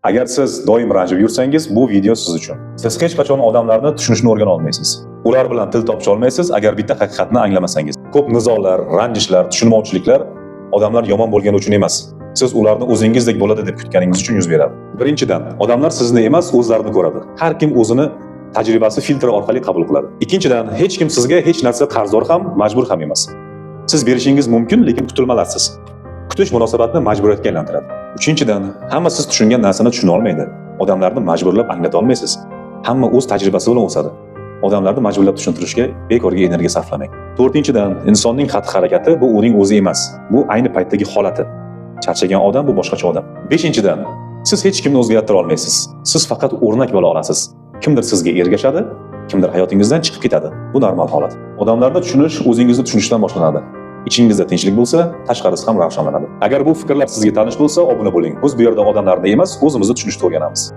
Agar siz doim ranjib yursangiz, bu video siz uchun. Siz hech qachon odamlarni tushunishni o'rgana olmaysiz. Ular bilan til topisha olmaysiz agar bitta haqiqatni anglamasangiz. Ko'p nizolar, ranjishlar, tushunmovchiliklar odamlar yomon bo'lgani uchun emas. Siz ularni o'zingizdek bo'ladi deb kutganingiz uchun yuz beradi. Birinchidan, odamlar sizni emas, o'zlarini ko'radi. Har kim o'zini tajribasi filtri orqali qabul qiladi. Ikkinchidan, hech kim sizga hech narsa qarzdor ham, majbur ham emas. Siz berishingiz mumkin, lekin kutilmalarsiz. Kutish munosabatni majburiyatga aylantiradi. Uchinchidan, hamma siz tushungan narsani tushuna olmaydi. Odamlarni majburlab anglata olmaysiz. Hamma o'z tajribasi bilan o'sadi. Odamlarni majburlab tushuntirishga bekorga energiya sarflamang. To'rtinchidan, insonning xatti-harakati bu uning o'zi emas. Bu ayni paytdagi holati. Charchagan odam bu boshqacha odam. Beshinchidan, siz hech kimni o'zgartira olmaysiz. Siz faqat o'rnak bo'la olasiz. Kimdir sizga ergashadi, kimdir hayotingizdan chiqib ketadi. Bu normal holat. Odamlarni tushunish o'zingizni tushunishdan boshlanadi. Ichingizda tinchlik bo'lsa, tashqarisi ham ravshanlanadi. Agar bu fikrlar sizga tanish bo'lsa, obuna bo'ling. Biz bu yerda odamlarni emas, o'zimizni tushunishni o'rganamiz.